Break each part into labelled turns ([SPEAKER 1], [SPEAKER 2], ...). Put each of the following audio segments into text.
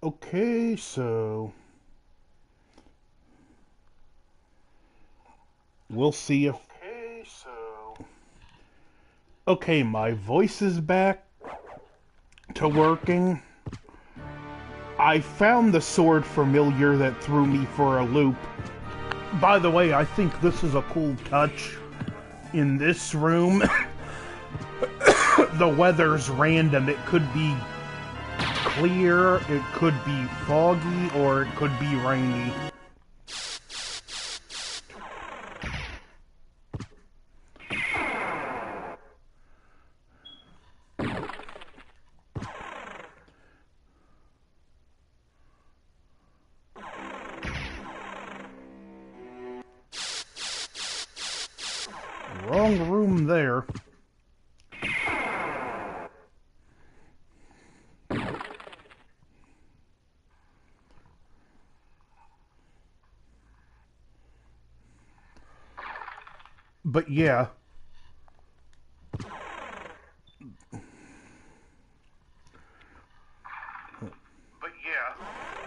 [SPEAKER 1] Okay, so we'll see if. Okay, my voice is back to working. I found the sword familiar that threw me for a loop. By the way, I think this is a cool touch in this room. The weather's random. It could be clear, it could be foggy, or it could be rainy. Wrong room there. But yeah.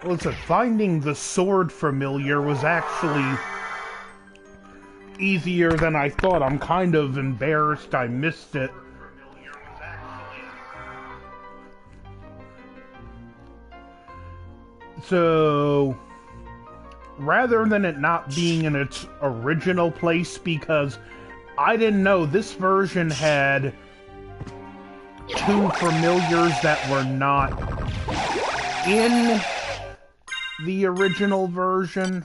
[SPEAKER 1] Listen, finding the sword familiar was actually easier than I thought. I'm kind of embarrassed I missed it. So, rather than it not being in its original place, because I didn't know this version had two familiars that were not in the original version.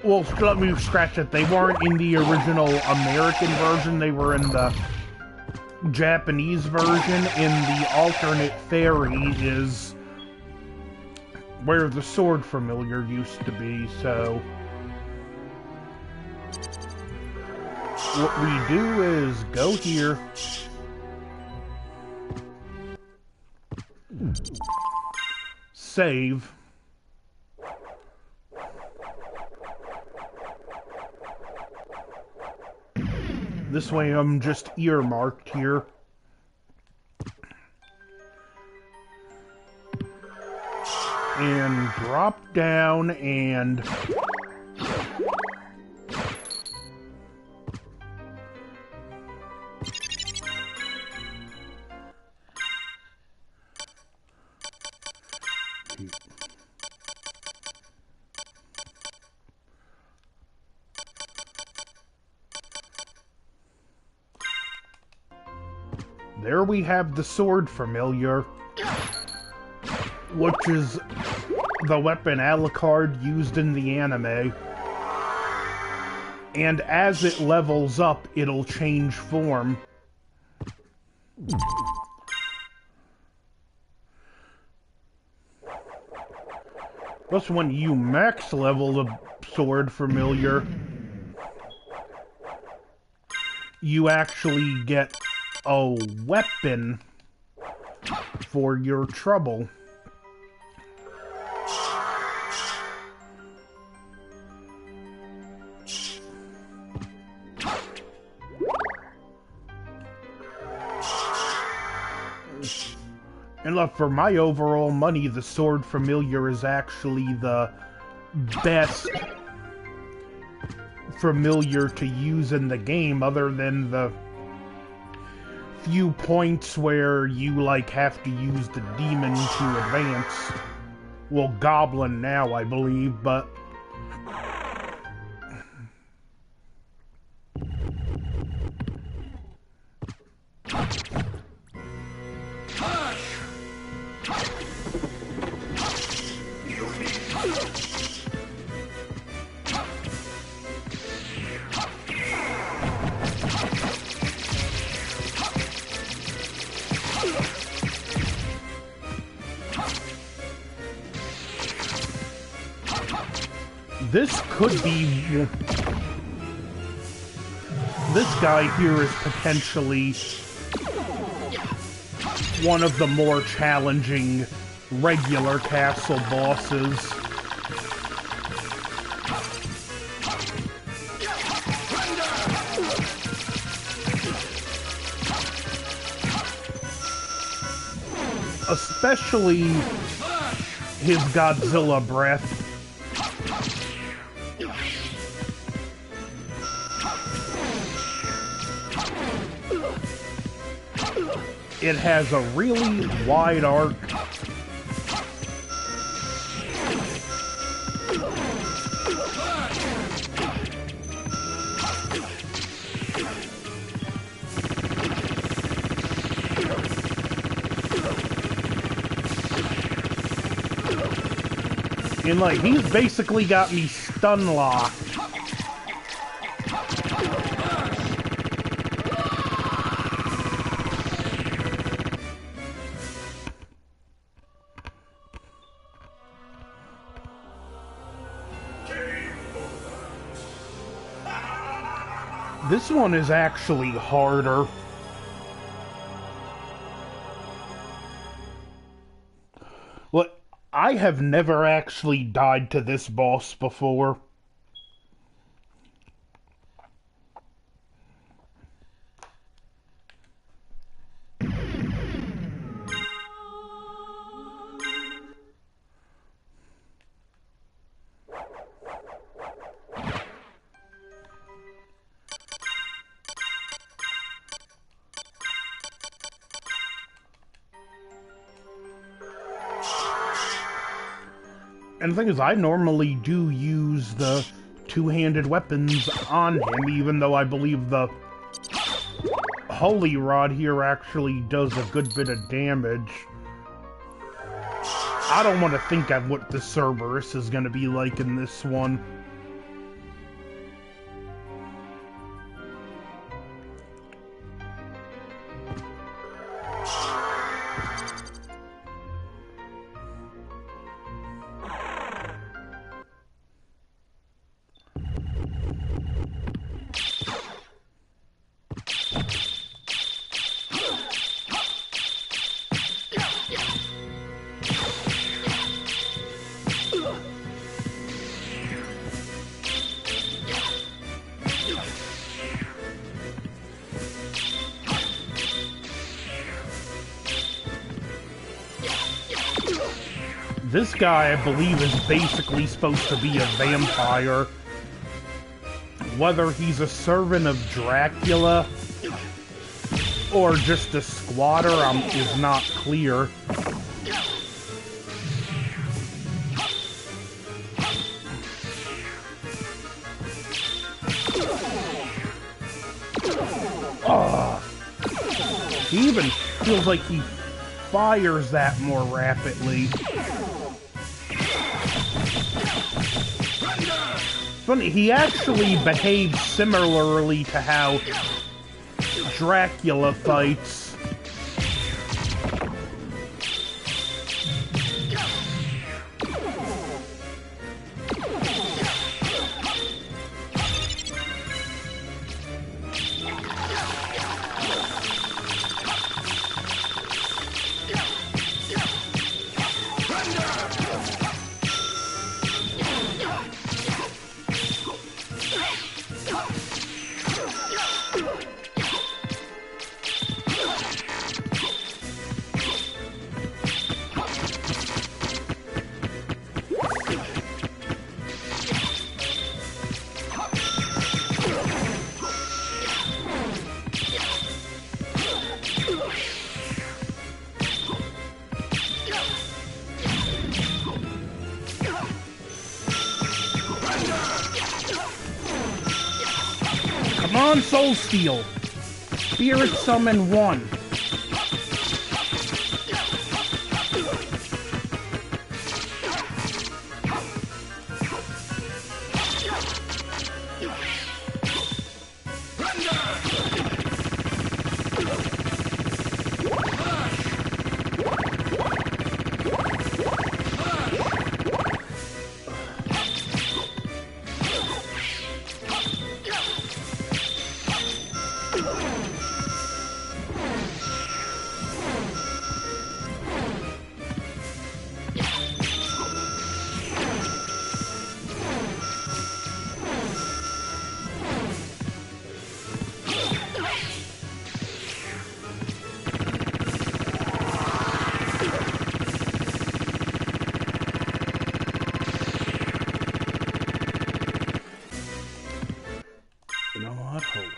[SPEAKER 1] Well, let me scratch it. They weren't in the original American version. They were in the Japanese version. In the alternate fairy is where the sword familiar used to be, so what we do is go here, save, this way I'm just earmarked here. And drop down and there we have the sword familiar, which is the weapon Alucard used in the anime. And as it levels up, it'll change form. Plus, when you max level the sword familiar, you actually get a weapon for your trouble. And look, for my overall money, the sword familiar is actually the best familiar to use in the game, other than the few points where you, like, have to use the demon to advance. Well, goblin now, I believe, but this could be... This guy here is potentially one of the more challenging regular castle bosses. especially his Godzilla breath. It has a really wide arc. And like, he's basically got me stun locked. This one is actually harder. Look, I have never actually died to this boss before. And the thing is, I normally do use the two-handed weapons on him, even though I believe the Holy Rod here actually does a good bit of damage. I don't want to think of what the Cerberus is going to be like in this one. This guy, I believe, is basically supposed to be a vampire. Whether he's a servant of Dracula or just a squatter is not clear. He even feels like he fires that more rapidly. Funny, he actually behaves similarly to how Dracula fights. Come on, Soul Steel! Spirit Summon 1. what? Hold on.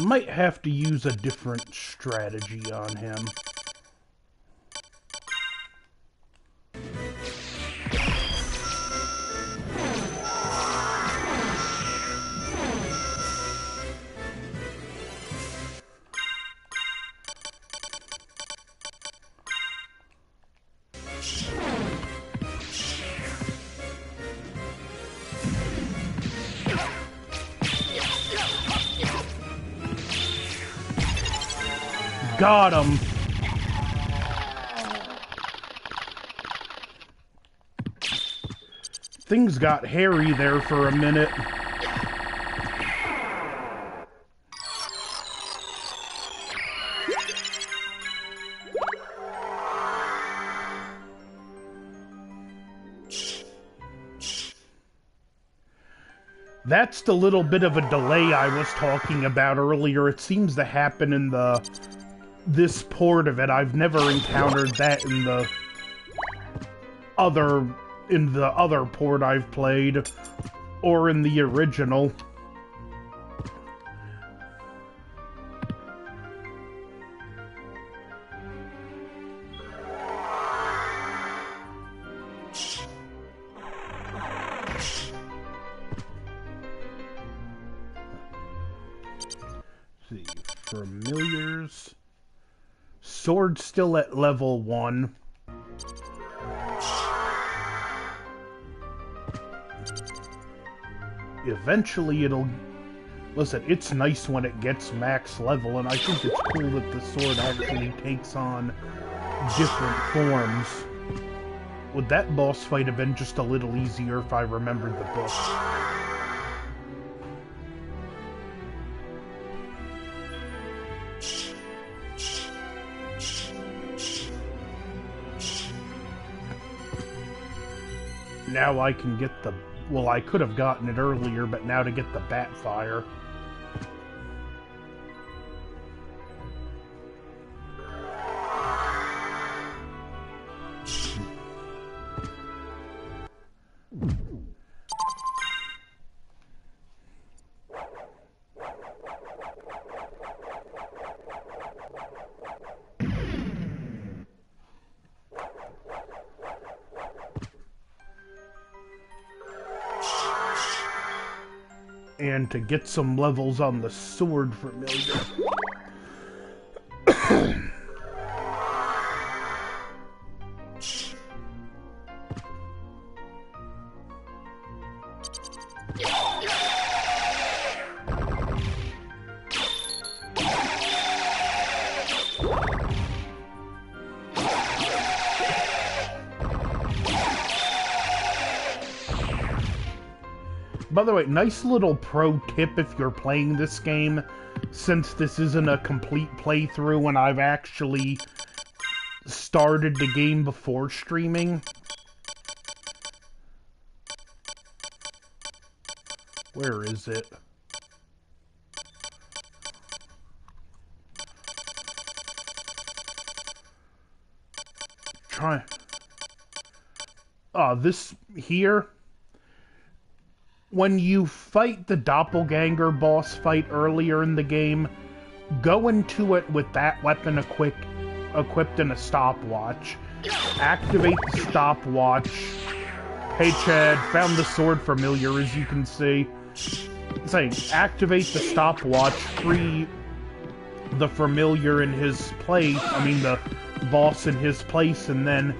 [SPEAKER 1] Might have to use a different strategy on him. Got him. Things got hairy there for a minute. That's the little bit of a delay I was talking about earlier. It seems to happen in this port of it. I've never encountered that in the other port I've played, or in the original. Let's see, familiars. Sword still at level 1. Eventually it'll... Listen, it's nice when it gets max level, and I think it's cool that the sword actually takes on different forms. Would that boss fight have been just a little easier if I remembered the book? Now I can get the... Well, I could have gotten it earlier, but now to get the bat fire. And to get some levels on the sword familiar. By the way, nice little pro tip if you're playing this game, since this isn't a complete playthrough and I've actually started the game before streaming. Where is it? Try... this here... When you fight the doppelganger boss fight earlier in the game, go into it with that weapon equipped in a stopwatch. Activate the stopwatch. Hey Chad, found the sword familiar, as you can see. Saying, activate the stopwatch, free the familiar in his place, the boss in his place, and then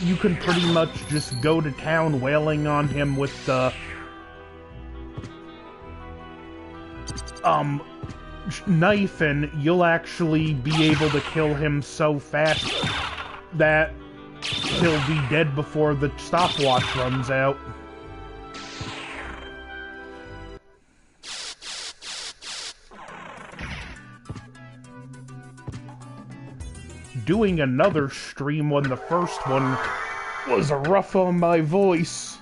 [SPEAKER 1] you can pretty much just go to town wailing on him with the knife, and you'll actually be able to kill him so fast that he'll be dead before the stopwatch runs out. Doing another stream when the first one was rough on my voice.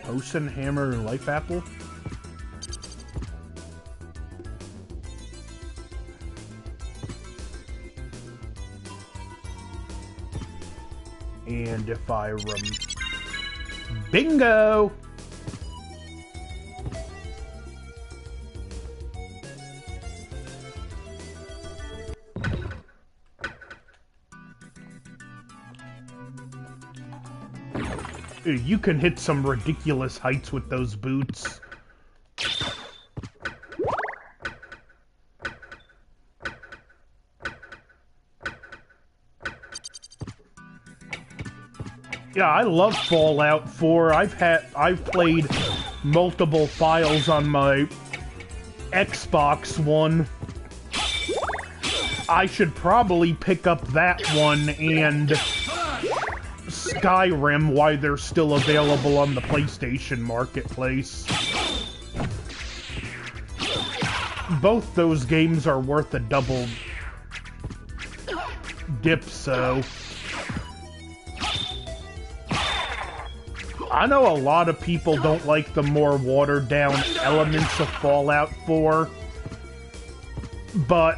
[SPEAKER 1] Ocean Hammer and Life Apple? And if I bingo! You can hit some ridiculous heights with those boots. Yeah, I love Fallout 4. I've played multiple files on my Xbox One. I should probably pick up that one and Skyrim while they're still available on the PlayStation Marketplace. Both those games are worth a double dip, so... I know a lot of people don't like the more watered-down elements of Fallout 4, but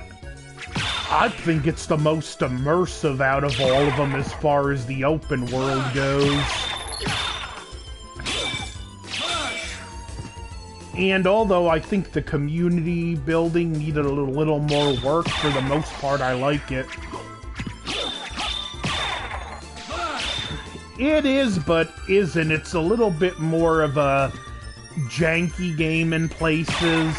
[SPEAKER 1] I think it's the most immersive out of all of them as far as the open world goes. And although I think the community building needed a little more work, for the most part I like it. It is, but isn't. It's a little bit more of a janky game in places.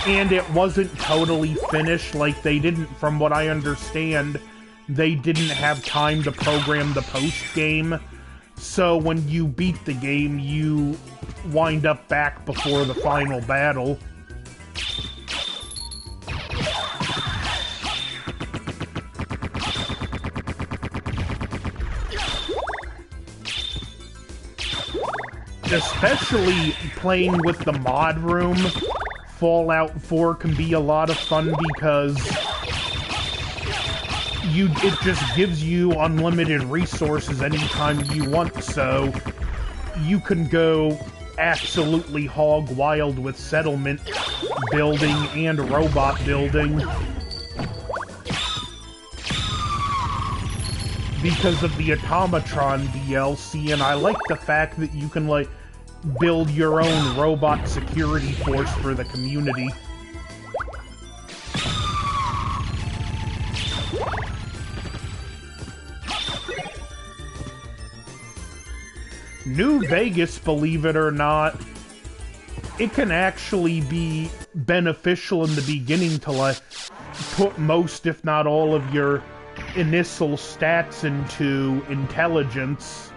[SPEAKER 1] And it wasn't totally finished. Like, they didn't, from what I understand, they didn't have time to program the post-game. So when you beat the game, you wind up back before the final battle. Especially playing with the mod room, Fallout 4 can be a lot of fun because it just gives you unlimited resources anytime you want, so you can go absolutely hog wild with settlement building and robot building. Because of the Automatron DLC, and I like the fact that you can, like, build your own robot security force for the community. New Vegas, believe it or not, it can actually be beneficial in the beginning to, like, put most, if not all, of your initial stats into intelligence,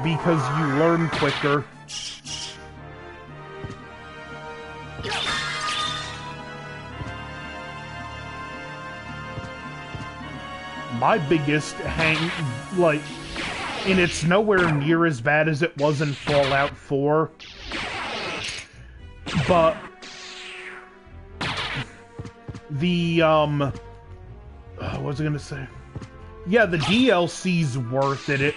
[SPEAKER 1] because you learn quicker. My biggest and it's nowhere near as bad as it was in Fallout 4, but the, what was I gonna say? Yeah, the DLC's worth it.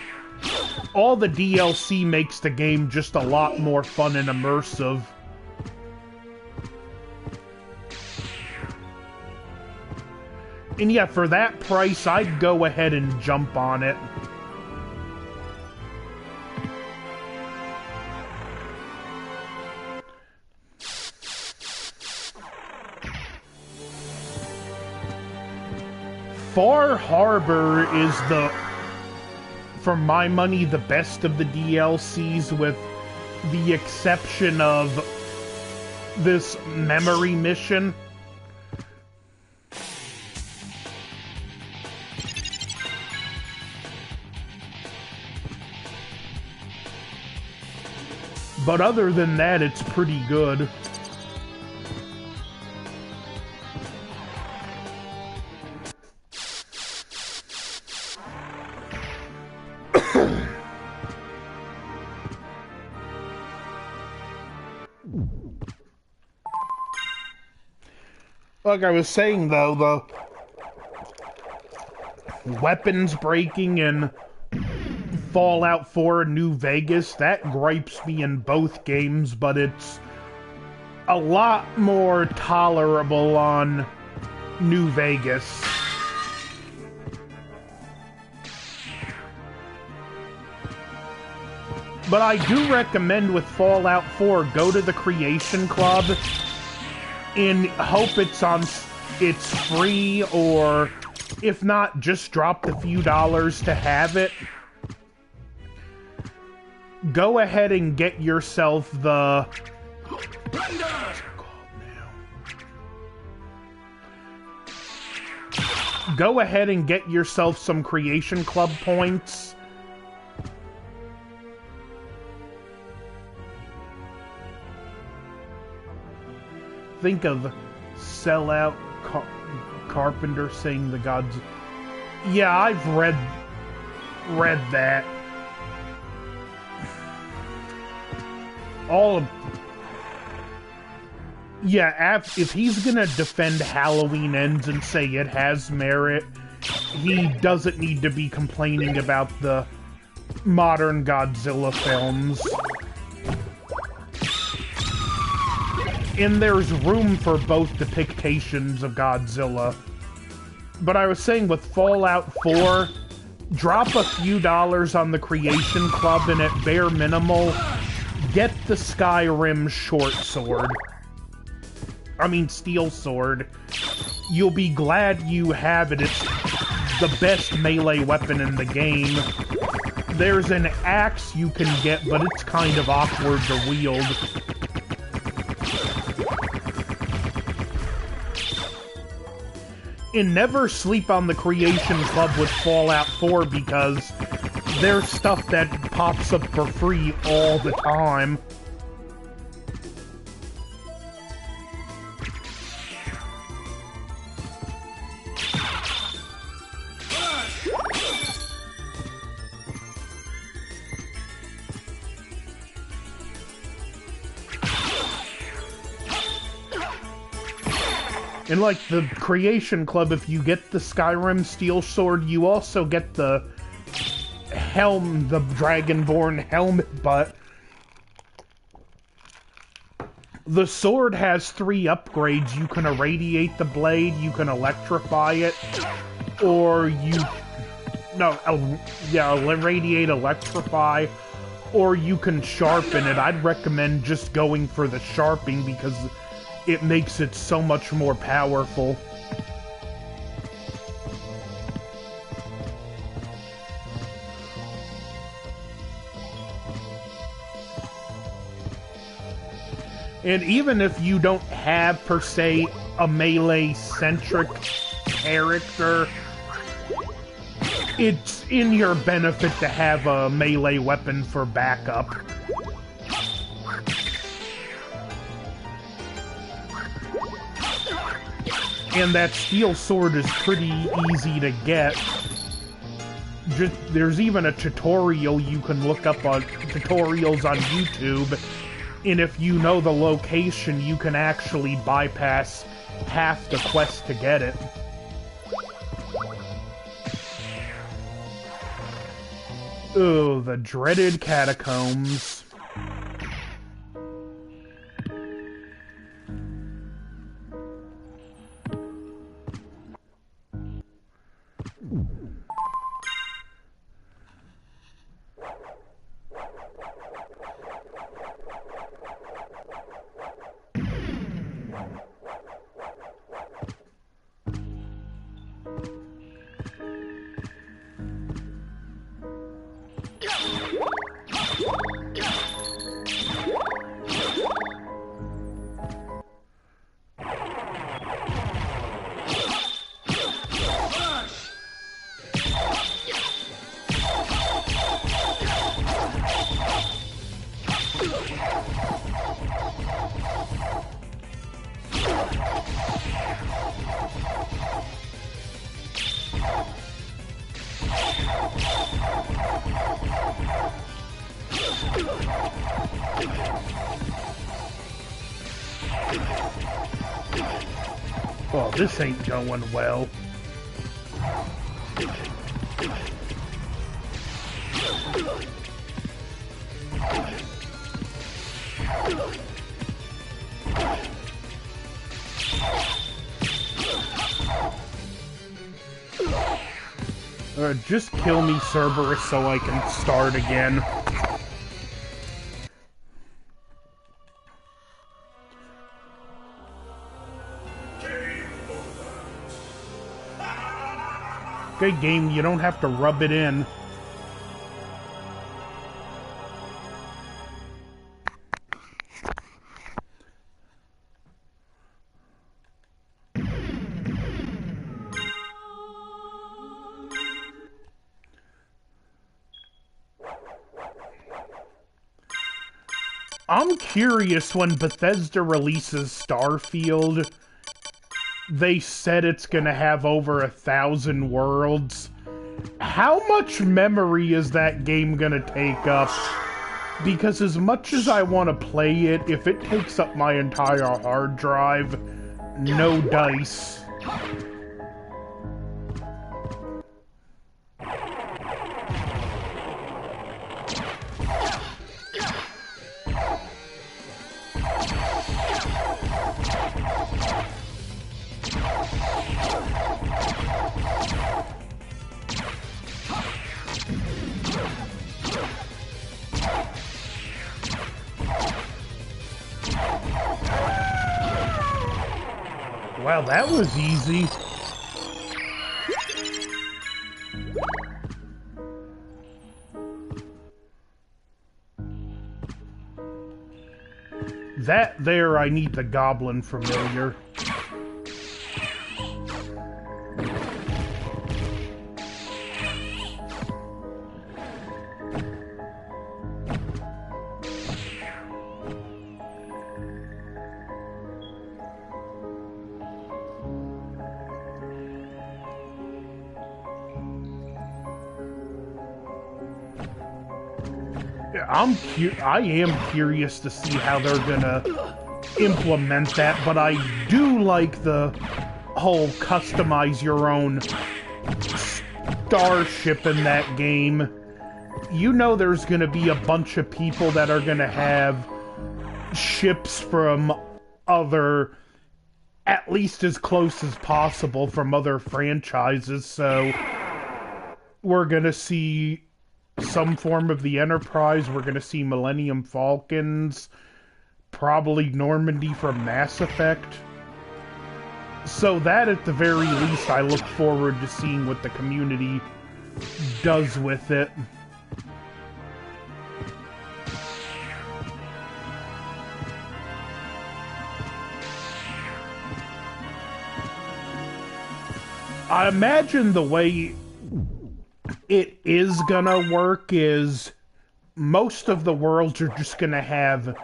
[SPEAKER 1] All the DLC makes the game just a lot more fun and immersive. And yeah, for that price, I'd go ahead and jump on it. Far Harbor is for my money, the best of the DLCs, with the exception of this memory mission. But other than that, it's pretty good. Like I was saying, though, the weapons breaking in Fallout 4 and New Vegas, that gripes me in both games, but it's a lot more tolerable on New Vegas. But I do recommend with Fallout 4, go to the Creation Club and hope it's free, or if not, just drop the few dollars to have it. Go ahead and get yourself the... Go ahead and get yourself some Creation Club points. Think of Sellout Carpenter saying the gods... Yeah, I've read that. All of... Yeah, if he's gonna defend Halloween Ends and say it has merit, he doesn't need to be complaining about the modern Godzilla films. And there's room for both depictions of Godzilla. But I was saying with Fallout 4, drop a few dollars on the Creation Club and at bare minimal, get the Skyrim short sword. I mean, steel sword. You'll be glad you have it. It's the best melee weapon in the game. There's an axe you can get, but it's kind of awkward to wield. And never sleep on the Creation Club with Fallout 4 because there's stuff that pops up for free all the time. And like the Creation Club, if you get the Skyrim Steel Sword, you also get the helm, the Dragonborn helmet butt. The sword has 3 upgrades. You can irradiate the blade, you can electrify it, or irradiate, electrify, or you can sharpen it. I'd recommend just going for the sharpening because it makes it so much more powerful. And even if you don't have, per se, a melee-centric character, it's in your benefit to have a melee weapon for backup. And that steel sword is pretty easy to get. There's even a tutorial you can look up on tutorials on YouTube, and if you know the location, you can actually bypass half the quest to get it. Oh, the dreaded catacombs. Oh, this ain't going well. Just kill me, Cerberus, so I can start again. Okay, game, you don't have to rub it in. I'm curious, when Bethesda releases Starfield, they said it's gonna have over 1,000 worlds. How much memory is that game gonna take up? Because as much as I want to play it, if it takes up my entire hard drive, no dice. Wow, that was easy. That there, I need the Goblin Familiar. I am curious to see how they're gonna implement that, but I do like the whole customize your own starship in that game. You know there's gonna be a bunch of people that are gonna have ships from other, at least as close as possible, from other franchises, so we're gonna see some form of the Enterprise, we're gonna see Millennium Falcons, probably Normandy from Mass Effect. So that, at the very least, I look forward to seeing what the community does with it. I imagine the way it is gonna work is most of the worlds are just gonna have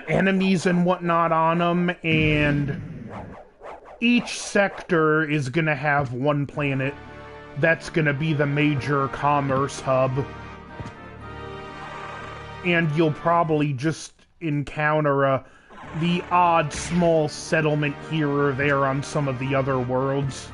[SPEAKER 1] enemies and whatnot on them, and each sector is gonna have one planet that's gonna be the major commerce hub, and you'll probably just encounter the odd small settlement here or there on some of the other worlds.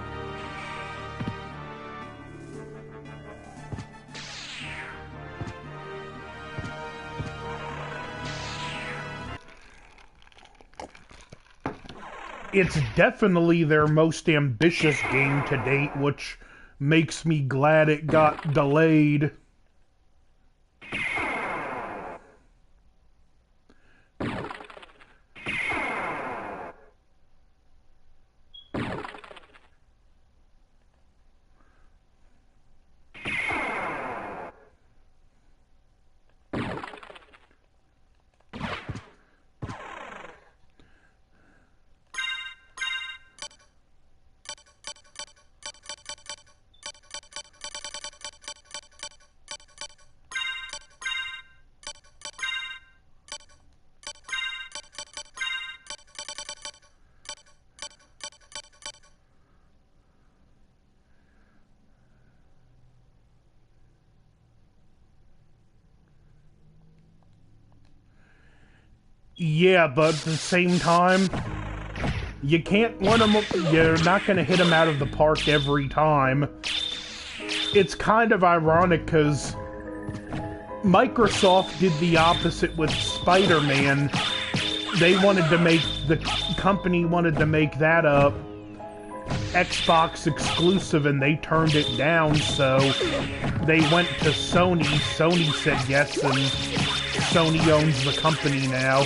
[SPEAKER 1] It's definitely their most ambitious game to date, which makes me glad it got delayed. Yeah, but at the same time, you can't win them. You're not going to hit them out of the park every time. It's kind of ironic because Microsoft did the opposite with Spider-Man. They wanted to make, the company wanted to make that a Xbox exclusive, and they turned it down, so they went to Sony. Sony said yes, and Sony owns the company now.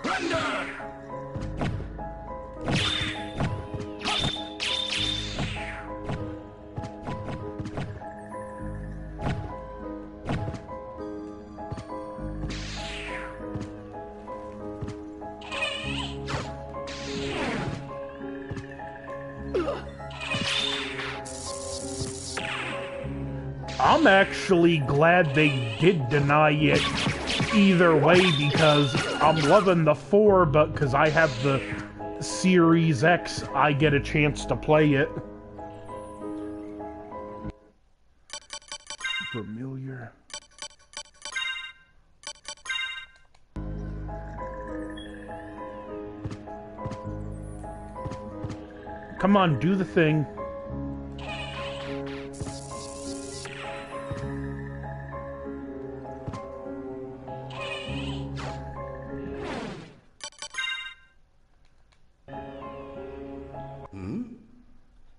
[SPEAKER 2] Render!
[SPEAKER 1] I'm actually glad they did deny it either way, because I'm loving the 4, but because I have the Series X, I get a chance to play it. Familiar. Come on, do the thing.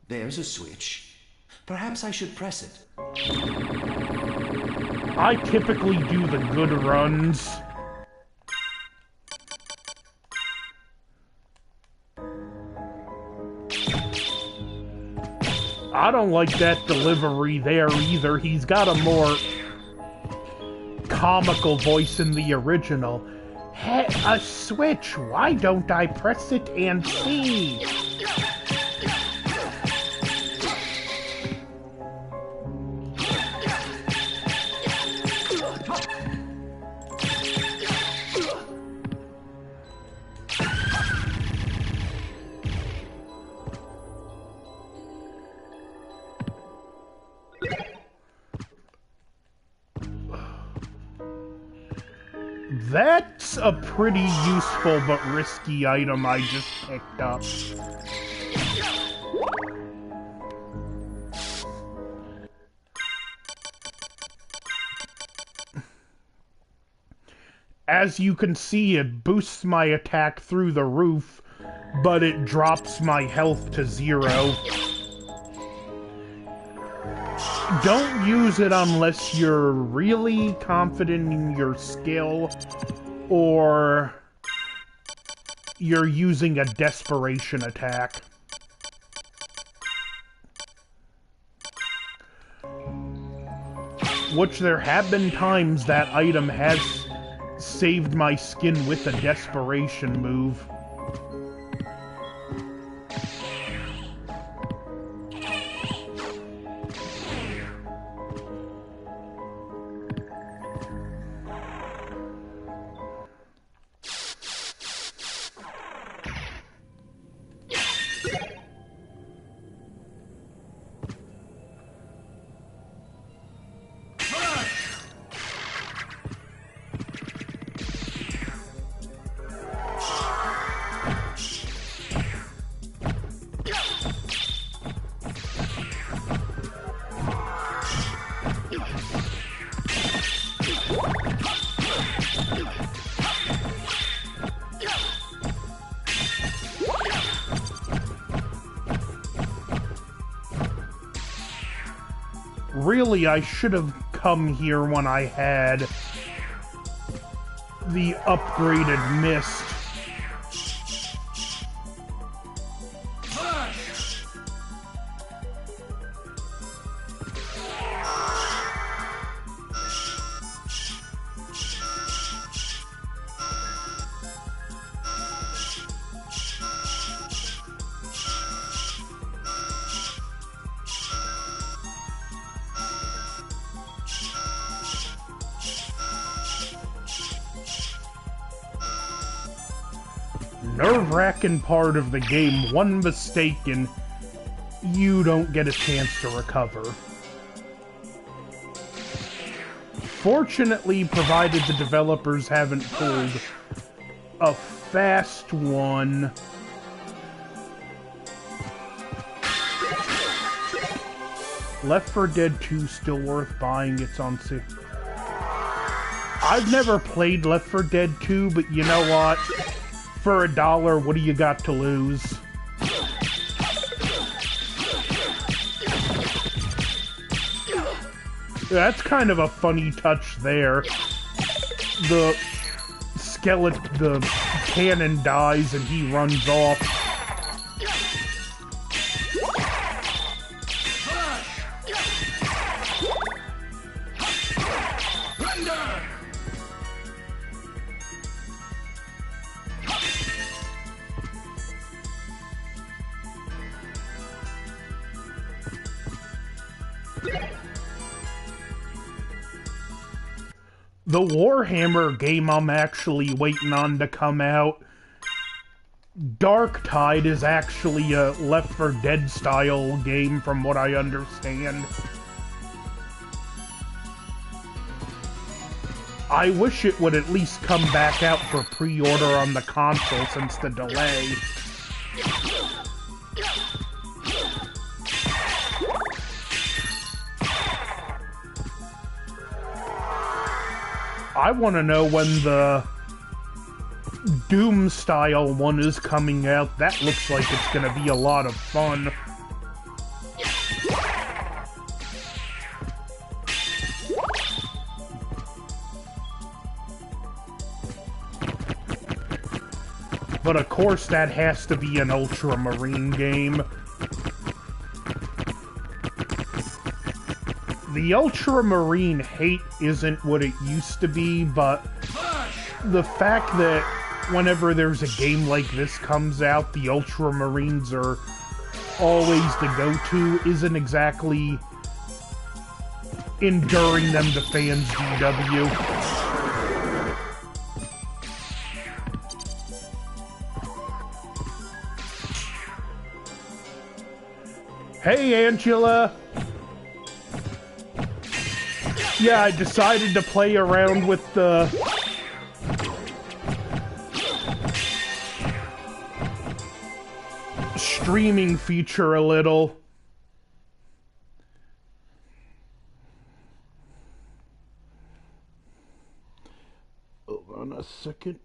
[SPEAKER 2] There's a switch. Perhaps I should press it.
[SPEAKER 1] I typically do the good runs. I don't like that delivery there either. He's got a more comical voice in the original. Hey, a switch! Why don't I press it and see? That's a pretty useful but risky item I just picked up. As you can see, it boosts my attack through the roof, but it drops my health to 0. Don't use it unless you're really confident in your skill, or you're using a desperation attack. Which there have been times that item has saved my skin with a desperation move. Really, I should have come here when I had the upgraded mist. Nerve-wracking part of the game. One mistake and you don't get a chance to recover. Fortunately, provided the developers haven't pulled a fast one, Left 4 Dead 2 still worth buying. It's on sale. I've never played Left 4 Dead 2, but you know what? For $1, what do you got to lose? That's kind of a funny touch there. The skeleton, the cannon dies and he runs off. The Warhammer game I'm actually waiting on to come out. Darktide is actually a Left 4 Dead style game from what I understand. I wish it would at least come back out for pre-order on the console since the delay. I want to know when the Doom style one is coming out. That looks like it's going to be a lot of fun. But of course that has to be an Ultramarine game. The Ultramarine hate isn't what it used to be, but the fact that whenever there's a game like this comes out, the Ultramarines are always the go-to isn't exactly enduring them to fans' DW. Hey, Angela! Yeah, I decided to play around with the streaming feature a little. Hold on a second.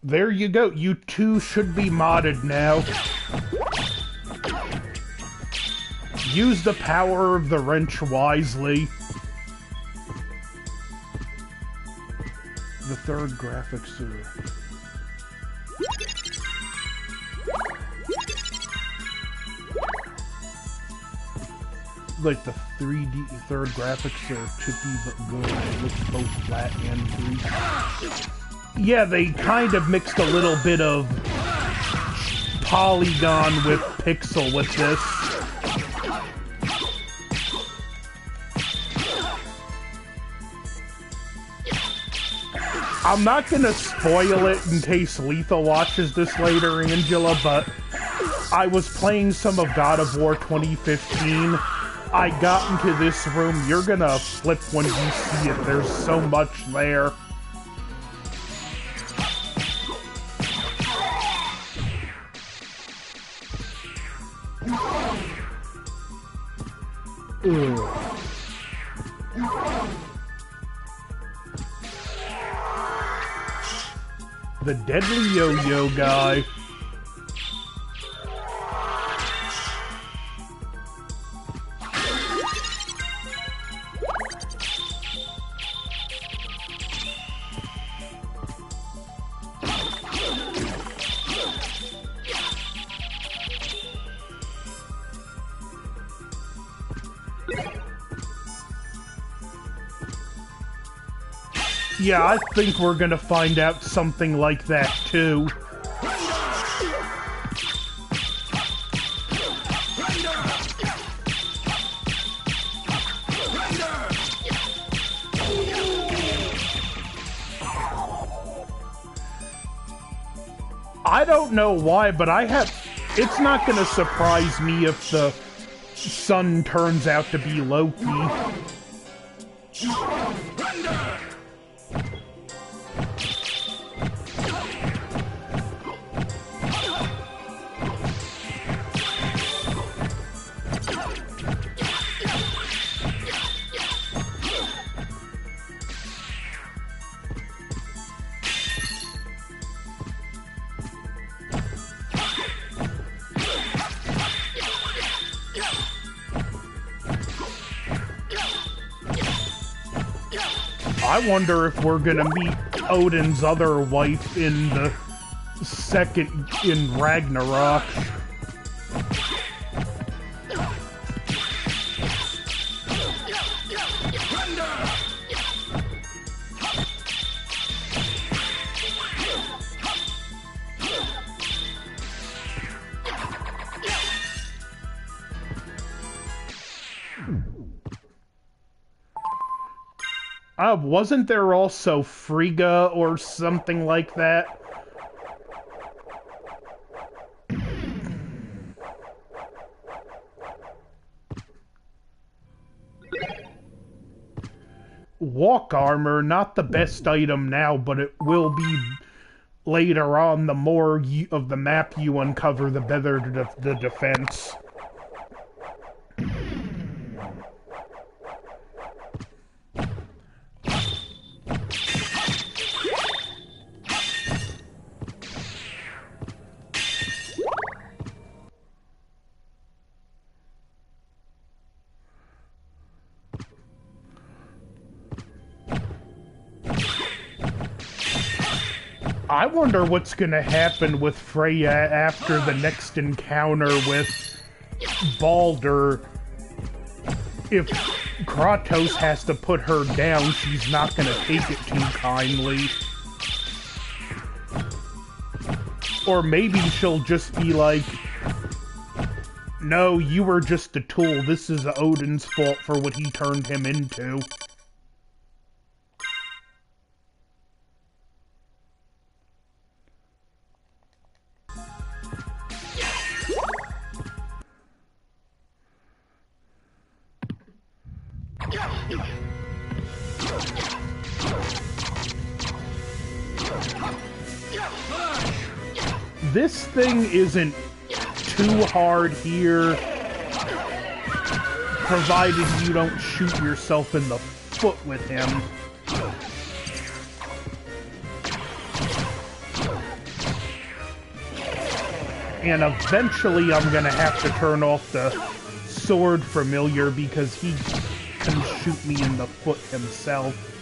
[SPEAKER 1] There you go. You two should be modded now. Use the power of the wrench wisely. The third graphics are... like the 3D third graphics are chippy but good. It looks both flat and 3D. Yeah, they kind of mixed a little bit of polygon with pixel with this. I'm not gonna spoil it in case Lethal watches this later, Angela, but I was playing some of God of War 2015. I got into this room. You're gonna flip when you see it. There's so much there. Ugh. The deadly yo-yo guy. Yeah, I think we're gonna find out something like that, too. I don't know why, but it's not gonna surprise me if the sun turns out to be Loki. I wonder if we're gonna meet Odin's other wife in the second in Ragnarok. Wasn't there also Frigga or something like that? Walk armor, not the best item now, but it will be later on. The more of the map you uncover, the better the defense. I wonder what's gonna happen with Freya after the next encounter with Baldur. If Kratos has to put her down, she's not gonna take it too kindly. Or maybe she'll just be like, no, you were just a tool. This is Odin's fault for what he turned him into. This thing isn't too hard here, provided you don't shoot yourself in the foot with him. And eventually I'm gonna have to turn off the sword familiar because he can shoot me in the foot himself.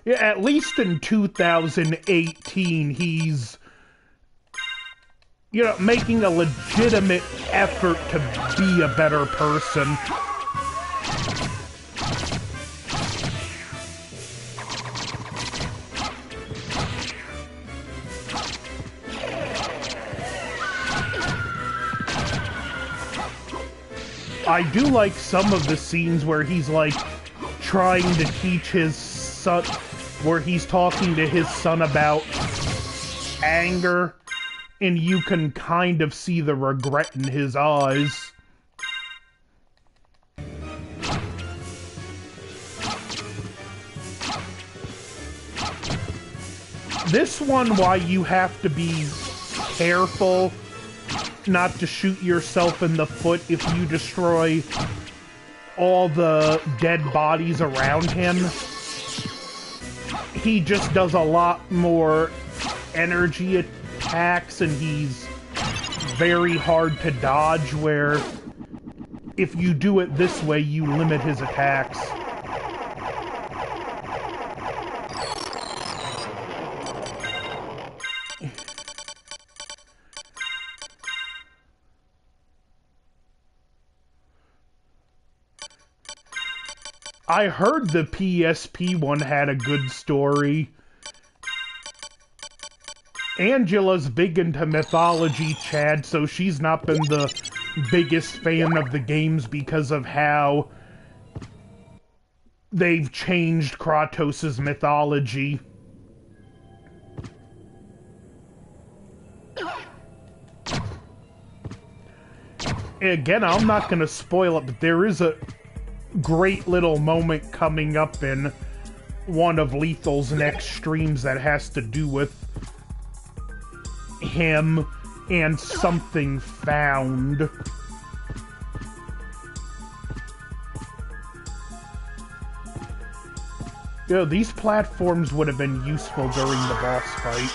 [SPEAKER 1] Yeah, at least in 2018, he's, making a legitimate effort to be a better person. I do like some of the scenes where he's, like, trying to teach his son, where he's talking to his son about anger, and you can kind of see the regret in his eyes. This one, why you have to be careful not to shoot yourself in the foot if you destroy all the dead bodies around him. He just does a lot more energy attacks, and he's very hard to dodge, where if you do it this way, you limit his attacks. I heard the PSP one had a good story. Angela's big into mythology, Chad, so she's not been the biggest fan of the games because of how they've changed Kratos' mythology. Again, I'm not gonna spoil it, but there is a great little moment coming up in one of Lethal's next streams that has to do with him and something found. These platforms would have been useful during the boss fight.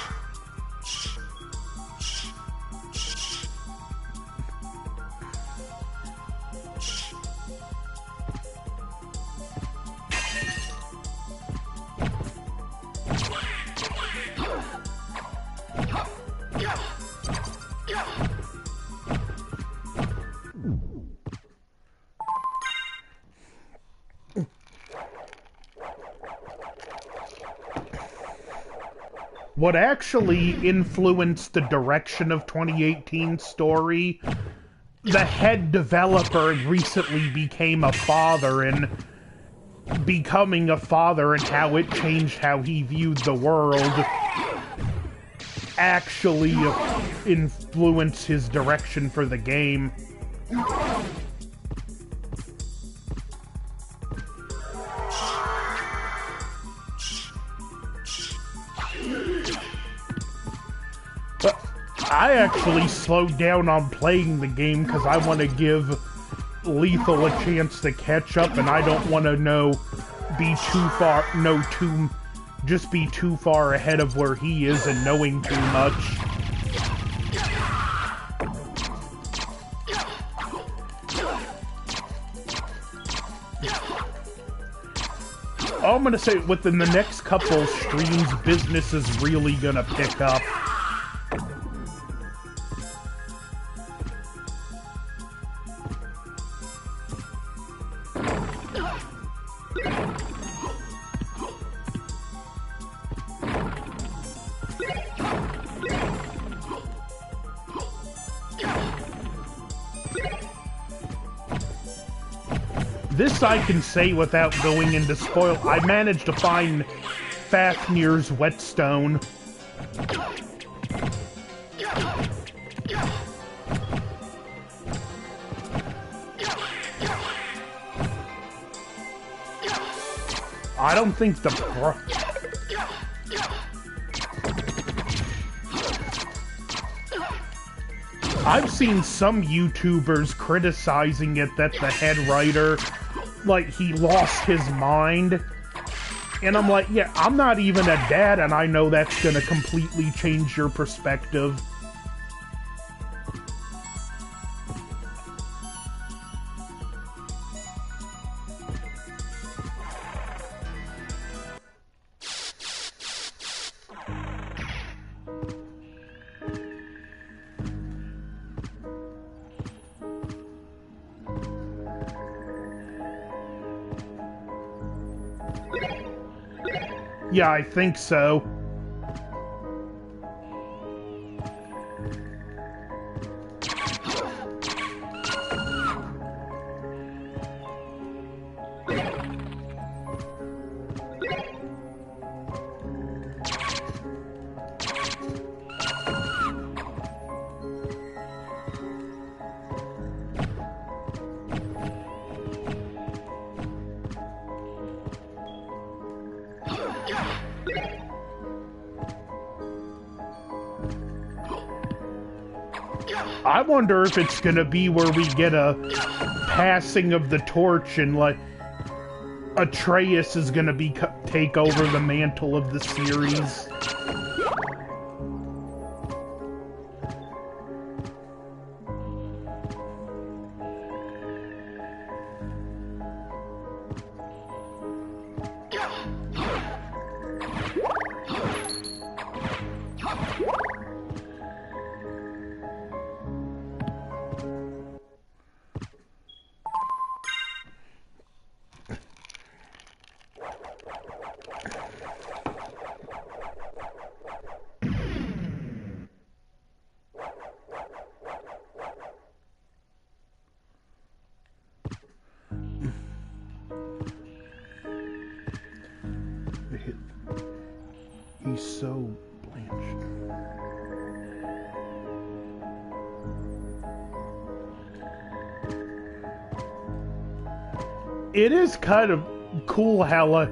[SPEAKER 1] what actually influenced the direction of 2018's story, the head developer recently became a father, and becoming a father and how it changed how he viewed the world actually influenced his direction for the game. But I actually slowed down on playing the game because I want to give Lethal a chance to catch up, and I don't want to just be too far ahead of where he is and knowing too much. All I'm gonna say, within the next couple streams, business is really gonna pick up. This I can say without going into spoil. I managed to find Fafnir's whetstone. I don't think I've seen some YouTubers criticizing it that the head writer, like, he lost his mind. And I'm like, yeah, I'm not even a dad, and I know that's gonna completely change your perspective. Yeah, I think so. I wonder if it's gonna be where we get a passing of the torch and, like, Atreus is gonna take over the mantle of the series. He's so blanched. It is kind of cool how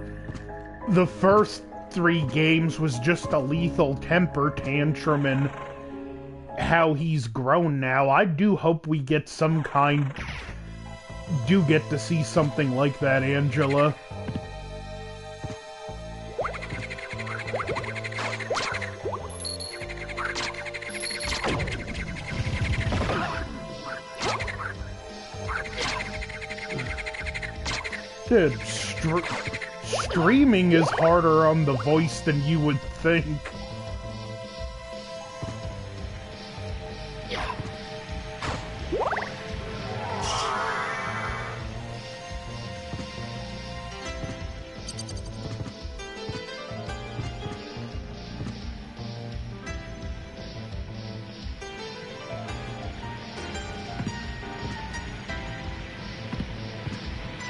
[SPEAKER 1] the first 3 games was just a Lethal temper tantrum, and how he's grown now. I do hope we get to see something like that, Angela. Dude, streaming is harder on the voice than you would think.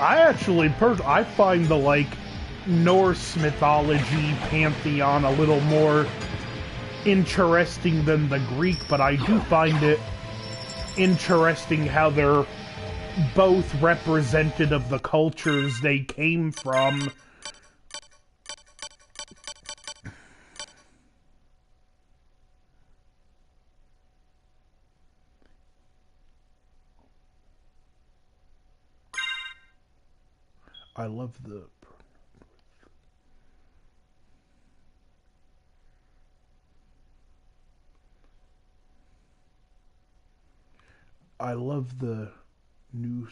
[SPEAKER 1] I actually, I find the, like, Norse mythology pantheon a little more interesting than the Greek, but I do find it interesting how they're both representative of the cultures they came from. I love the... I love the new...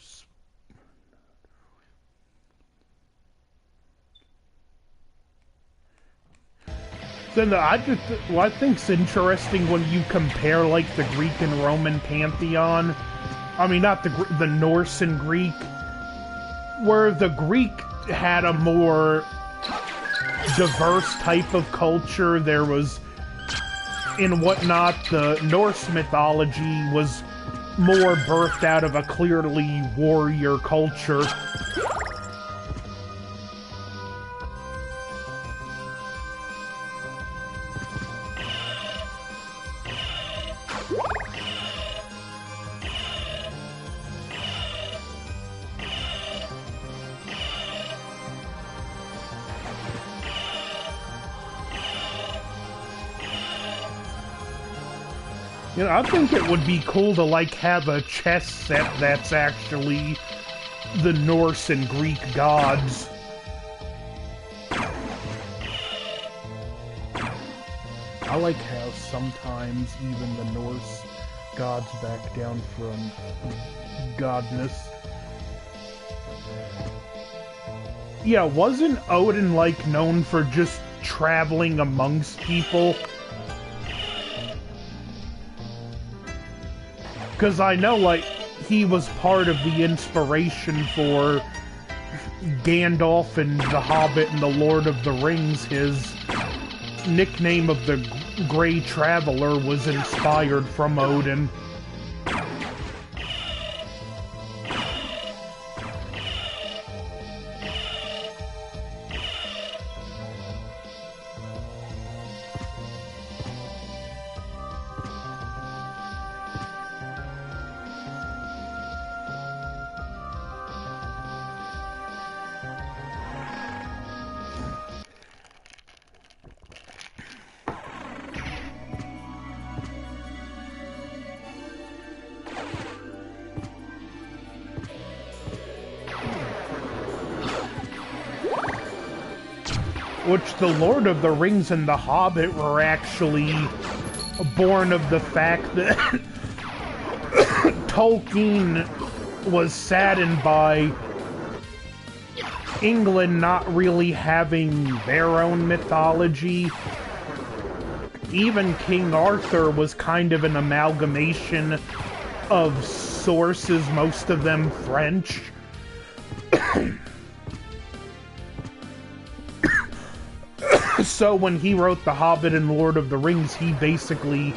[SPEAKER 1] Then I just... What I think's interesting when you compare, like, the Greek and Roman pantheon. I mean, not the Norse and Greek. Where the Greek had a more diverse type of culture. There was, and whatnot, the Norse mythology was more birthed out of a clearly warrior culture. You know, I think it would be cool to, like, have a chess set that's actually the Norse and Greek gods. I like how sometimes even the Norse gods back down from godness. Yeah, wasn't Odin, like, known for just traveling amongst people? Because I know, like, he was part of the inspiration for Gandalf and the Hobbit and the Lord of the Rings. His nickname of the Grey Traveler was inspired from Odin. Which the Lord of the Rings and the Hobbit were actually born of the fact that Tolkien was saddened by England not really having their own mythology. Even King Arthur was kind of an amalgamation of sources, most of them French. So when he wrote The Hobbit and Lord of the Rings, he basically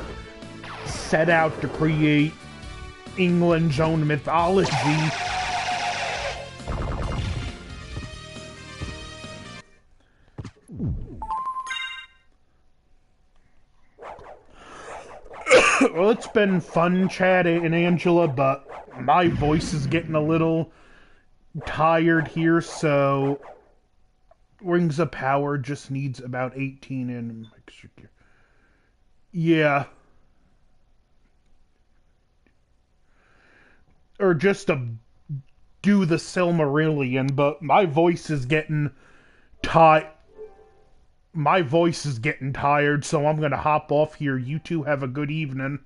[SPEAKER 1] set out to create England's own mythology. Well, it's been fun chatting, Angela, but my voice is getting a little tired here, so Rings of Power just needs about 18 in. Yeah. Or just to do the Silmarillion, but my voice is getting My voice is getting tired, so I'm gonna hop off here. You two have a good evening.